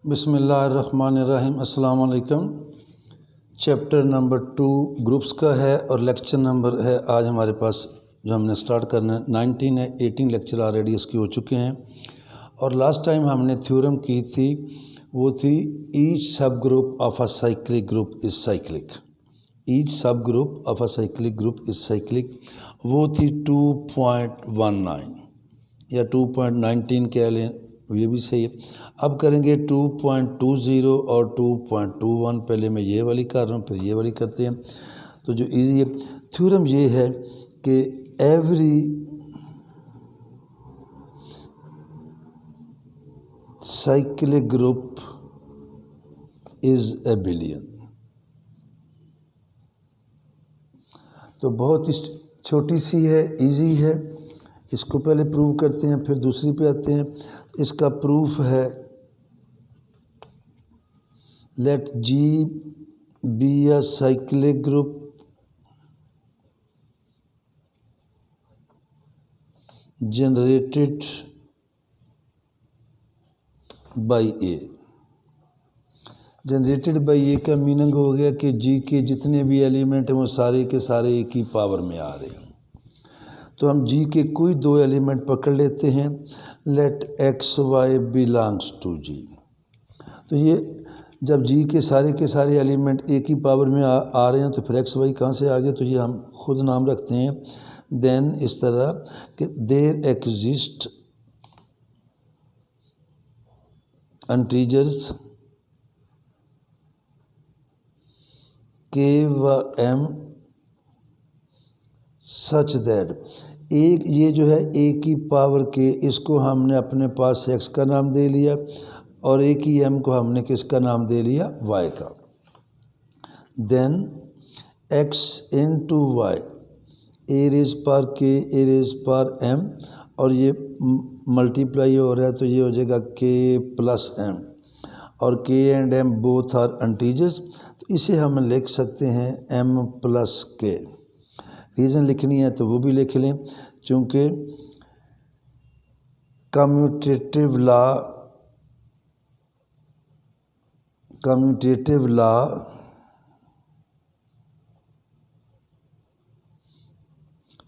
बिस्मिल्लाहिर्रहमानिर्रहीम। अस्सलाम वालेकुम। चैप्टर नंबर 2 ग्रुप्स का है और लेक्चर नंबर है आज हमारे पास जो हमने स्टार्ट करना है 19 है। 18 लेक्चर ऑलरेडी इसके हो चुके हैं और लास्ट टाइम हमने थ्योरम की थी, वो थी each subgroup of a cyclic group is cyclic. Each subgroup of a cyclic group is cyclic, वो थी 2.19 या 2.19 कह लें, ये भी सही है। अब करेंगे 2.20 और 2.21। पहले मैं ये वाली कर रहा हूँ, फिर ये वाली करते हैं। तो जो इजी है थ्योरम ये है कि एवरी साइक्लिक ग्रुप इज एबिलियन। तो बहुत ही छोटी सी है, इजी है। इसको पहले प्रूव करते हैं, फिर दूसरी पे आते हैं। इसका प्रूफ है let G be a cyclic group generated by a. Generated by a का मीनिंग हो गया कि जी के जितने भी एलिमेंट हैं वो सारे के सारे एक ही पावर में आ रहे हैं। तो हम जी के कोई दो एलिमेंट पकड़ लेते हैं। Let x y belongs to G. तो ये जब जी के सारे एलिमेंट एक ही पावर में आ रहे हैं तो फिर एक्स वाई कहाँ से आ गए, तो ये हम खुद नाम रखते हैं। देन इस तरह कि देयर एग्जिस्ट इंटीजर्स के व एम सच दैट, एक ये जो है एक ही पावर के, इसको हमने अपने पास एक्स का नाम दे लिया और एक ही एम को हमने किसका नाम दे लिया, वाई का। Then X into Y A raise पर के ए रेज पर एम, और ये मल्टीप्लाई हो रहा है तो ये हो जाएगा के प्लस एम, और K and M both are integers. तो इसे हम लिख सकते हैं एम प्लस के। रीज़न लिखनी है तो वो भी लिख लें, चूँकि commutative law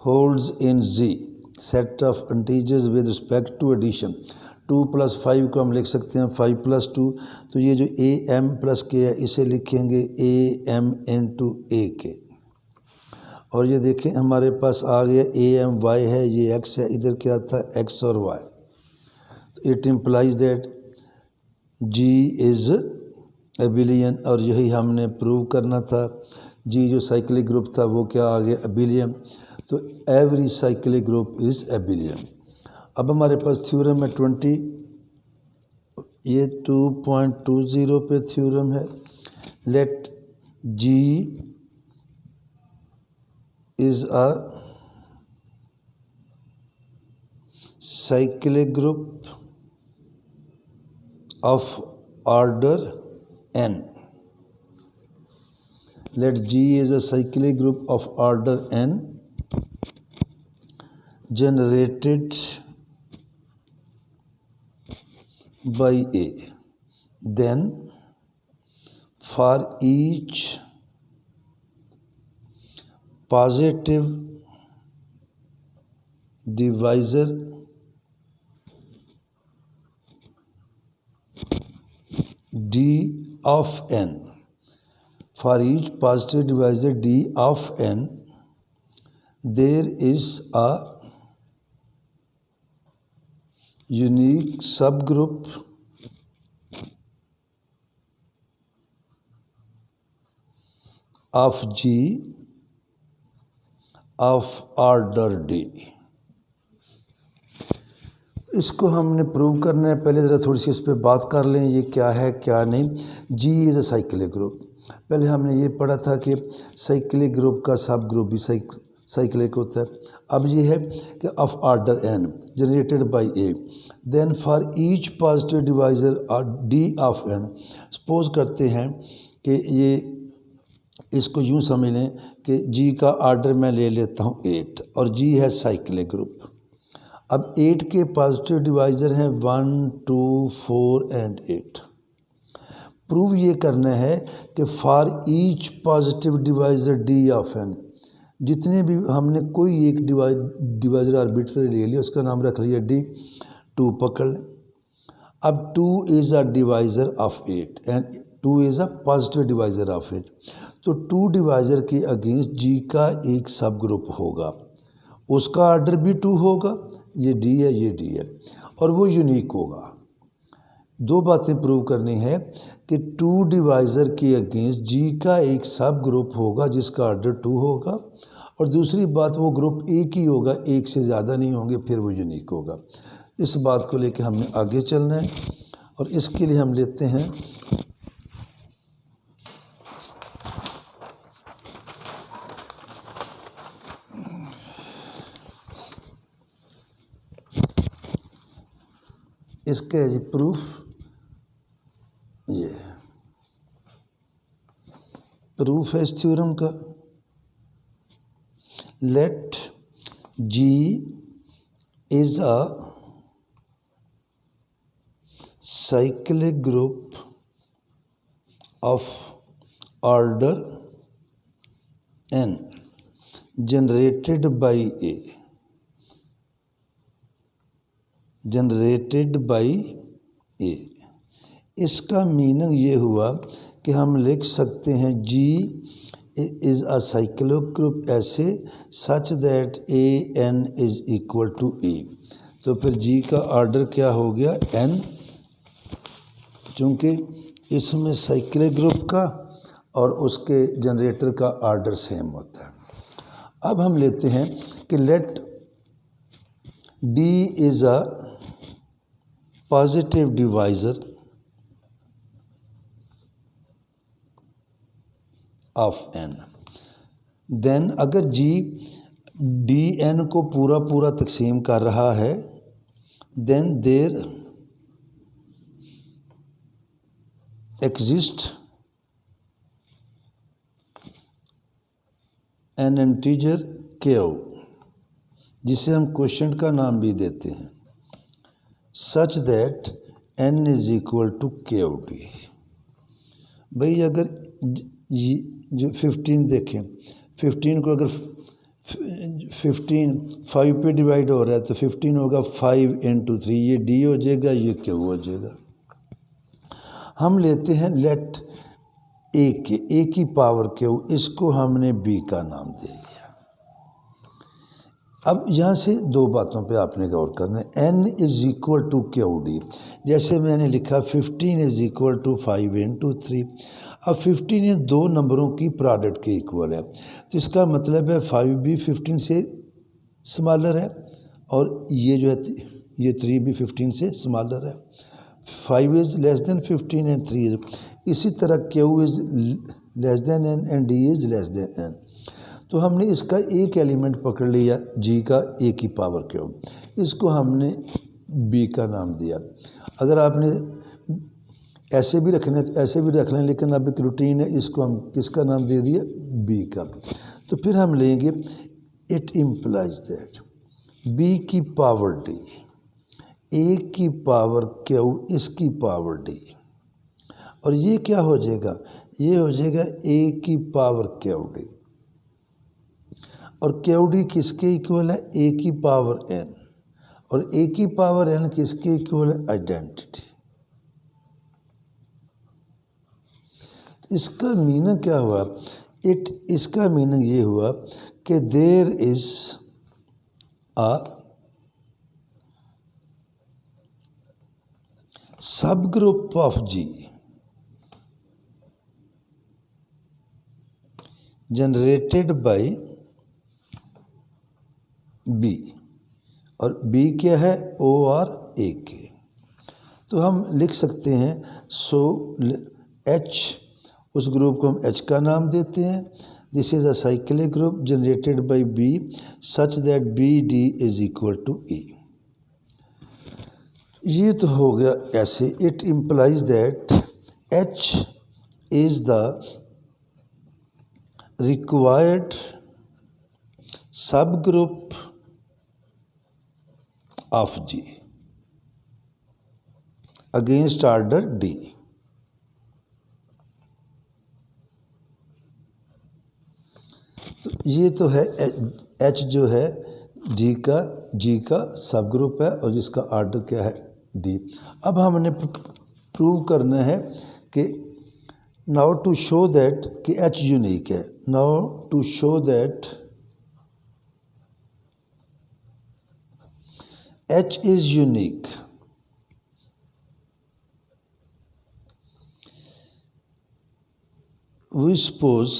holds in Z set of integers with respect to addition। 2 + 5 को हम लिख सकते हैं 5 + 2। तो ये जो ए एम प्लस के है इसे लिखेंगे ए एम इंटू ए के। और ये देखें हमारे पास आ गया ए एम वाई है, ये एक्स है, इधर क्या था एक्स और Y. It implies that G is abelian, और यही हमने प्रूव करना था। जी जो साइक्लिक ग्रुप था वो क्या आ गया, एबिलियन। तो एवरी साइक्लिक ग्रुप इज़ एबिलियन। अब हमारे पास थ्योरम है 20, ये 2.20 पे थ्योरम है। Let G is a cyclic group of order n। Let G is a cyclic group of order n generated by A. Then for each positive divisor d of n, for each positive divisor d of n, there is a unique subgroup of G of order D. इसको हमने prove करना है। पहले ज़रा थोड़ी सी इस पर बात कर लें, ये क्या है क्या नहीं। जी इज़ अ साइक्लिक ग्रुप। पहले हमने ये पढ़ा था कि साइक्लिक ग्रुप का सब ग्रुप भी साइक्लिक होता है। अब ये है कि of order N generated by A, then for each positive divisor D of N. Suppose करते हैं कि ये इसको यूँ समझ लें कि जी का आर्डर मैं ले लेता हूँ 8 और जी है साइक्लिक ग्रुप। अब 8 के पॉजिटिव डिवाइज़र हैं 1, 2, 4 एंड 8। प्रूव ये करना है कि for each positive divisor D of N, जितने भी हमने कोई एक डिवाइज़र आर्बिट्ररी ले लिया, उसका नाम रख लिया डी, 2 पकड़ लें। अब 2 is a divisor of 8 and 2 is a positive divisor of 8, तो 2 डिवाइज़र के अगेंस्ट जी का एक सब ग्रुप होगा, उसका ऑर्डर भी 2 होगा, ये डी है ये डी है, और वो यूनिक होगा। 2 बातें प्रूव करनी है कि 2 डिवाइज़र के अगेंस्ट जी का एक सब ग्रुप होगा जिसका ऑर्डर 2 होगा, और दूसरी बात वो ग्रुप एक ही होगा, एक से ज़्यादा नहीं होंगे, फिर वो यूनिक होगा। इस बात को लेकर हमने आगे चलना है, और इसके लिए हम लेते हैं इसका है जी प्रूफ, ये प्रूफ है इस थ्योरम का। Let G is a cyclic group of order n generated by a। इसका मीनिंग ये हुआ कि हम लिख सकते हैं G is a cyclic group ऐसे such that an is equal to a, तो फिर G का ऑर्डर क्या हो गया n, चूँकि इसमें साइक्लिक ग्रुप का और उसके जनरेटर का ऑर्डर सेम होता है। अब हम लेते हैं कि let D is a positive divisor of n, then अगर G dn को पूरा पूरा तकसीम कर रहा है, then there exist an integer q, जिसे हम क्वोशंट का नाम भी देते हैं, such that n is equal to QD। भाई अगर जो 15 देखें, 15 को अगर 15 5 पे डिवाइड हो रहा है तो 15 होगा 5 × 3, ये D हो जाएगा, ये Q हो जाएगा। हम लेते हैं लेट a की पावर Q, इसको हमने B का नाम दे दिया। अब यहाँ से 2 बातों पे आपने गौर करना है। n is equal to QD, जैसे मैंने लिखा 15 इज़ इक्वल टू 5 × 3। अब 15 ये 2 नंबरों की प्रोडक्ट के इक्वल है, तो इसका मतलब है 5 भी 15 से स्मॉलर है, और ये जो है ये 3 भी 15 से स्मॉलर है। 5 is less than 15 and 3 is, इसी तरह Q is less than n and D is less than n। तो हमने इसका एक एलिमेंट पकड़ लिया G का a की पावर Q, इसको हमने B का नाम दिया। अगर आपने ऐसे भी रखना है तो ऐसे भी रख लें, लेकिन अब एक रूटीन है, इसको हम किसका नाम दे दिया B का। तो फिर हम लेंगे इट इम्प्लाइज दैट B की पावर D, a की पावर Q, इसकी पावर D, और ये क्या हो जाएगा, ये हो जाएगा a की पावर QD, और QD किसके इक्वल है, a की पावर n, और a की पावर n किसके इक्वल है, आइडेंटिटी। इसका मीनिंग क्या हुआ, इसका मीनिंग ये हुआ कि देयर इज अ सब group of G generated by B, और B क्या है, O और A के। तो हम लिख सकते हैं सो H, उस ग्रुप को हम H का नाम देते हैं। This is a cyclic group generated by B such that BD is equal to E। ये तो हो गया ऐसे। It implies that H is the required subgroup of G against order D। ये तो है एच जो है जी का सब ग्रुप है और जिसका आर्डर क्या है डी। अब हमने प्रूव करना है कि नाउ टू शो दैट कि एच यूनिक है। Now to show that H is unique, we suppose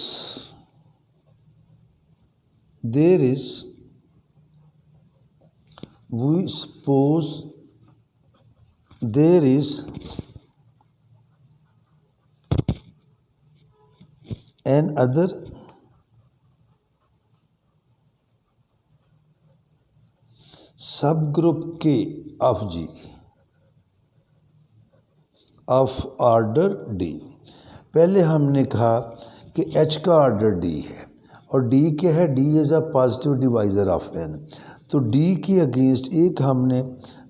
there is an other subgroup K of G of order D। पहले हमने कहा कि H का ऑर्डर D है और D क्या है, D is a positive divisor of N। तो D के अगेंस्ट एक हमने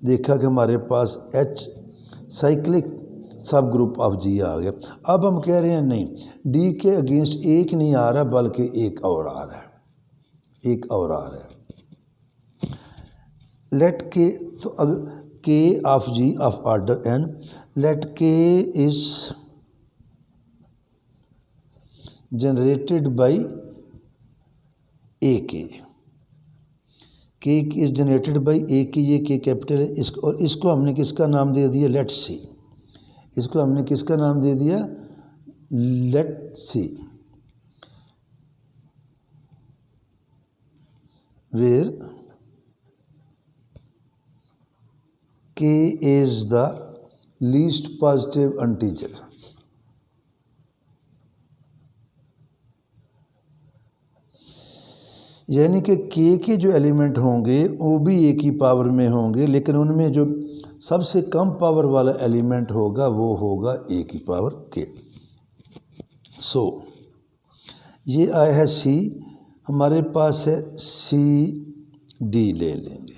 देखा कि हमारे पास H साइक्लिक सब ग्रुप ऑफ G आ गया। अब हम कह रहे हैं नहीं, D के अगेंस्ट एक नहीं आ रहा बल्कि एक और आ रहा है, एक और आ रहा है। लेट के, तो अगर K of G of order N, let K is generated by AK, K is generated by AK, ये K कैपिटल है। इसको और इसको हमने किसका नाम दे दिया, लेट सी। इसको हमने किसका नाम दे दिया, let C. Where K is the least positive integer. यानी कि K के जो एलिमेंट होंगे वो भी एक ही पावर में होंगे, लेकिन उनमें जो सबसे कम पावर वाला एलिमेंट होगा वो होगा एक ही पावर K। सो ये आया है C, हमारे पास है CD ले लेंगे।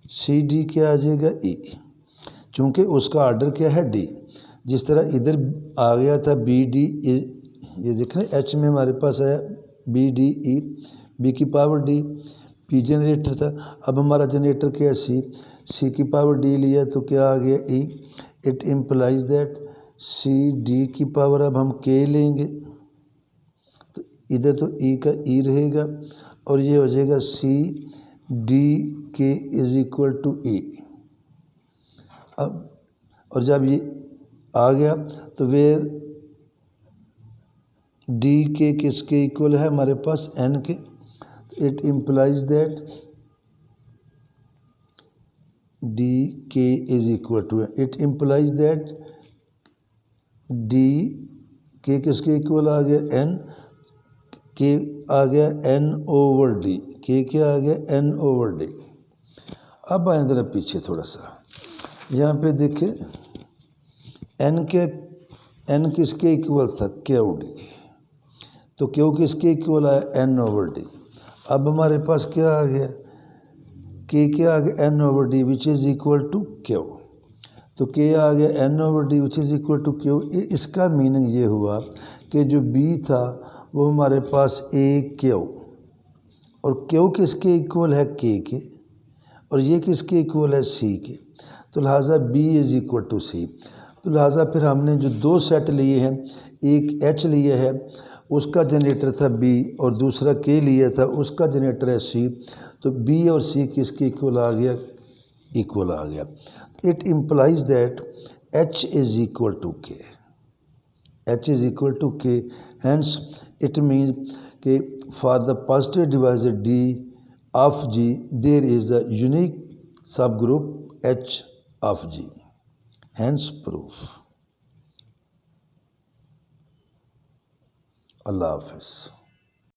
CD क्या आ जाएगा, E, चूँकि उसका ऑर्डर क्या है D। जिस तरह इधर आ गया था BD, ये देख रहे हैं H में हमारे पास आया BDE, B की पावर D, P जनरेटर था। अब हमारा जनरेटर क्या है C की पावर D लिया तो क्या आ गया E। It implies that CD की पावर अब हम K लेंगे तो इधर तो E का E रहेगा और ये हो जाएगा CDK is equal to E। अब और जब ये आ गया तो वेयर DK किसके इक्वल है, हमारे पास N के। It implies that DK is equal to, it implies that DK किसके इक्वल आ गया, N, K आ गया N ओवर D, K क्या आ गया N ओवर D। अब आए ज़रा पीछे थोड़ा सा, यहाँ पे देखें N किसके इक्वल था, QD, तो Q किसके इक्वल आया N ओवर D। अब हमारे पास क्या आ गया, K क्या आ गया N over D which is equal to Q। तो K आ गया N over D which is equal to Q। इसका मीनिंग ये हुआ कि जो B था वो हमारे पास AQ, और Q किसके इक्वल है, K के, और ये किसके इक्वल है, C के। तो लिहाजा B is equal to C। तो लिहाजा फिर हमने जो दो सेट लिए हैं, एक H लिया है उसका जनरेटर था B और दूसरा K लिया था उसका जनरेटर है C। तो B और C किसके इक्वल आ गया, इक्वल आ गया। It implies that H is equal to K, H is equal to K। Hence it mean कि for the positive divisor D of G there is the unique subgroup H of G। Hence proof. अल्लाह हाफ़िज़।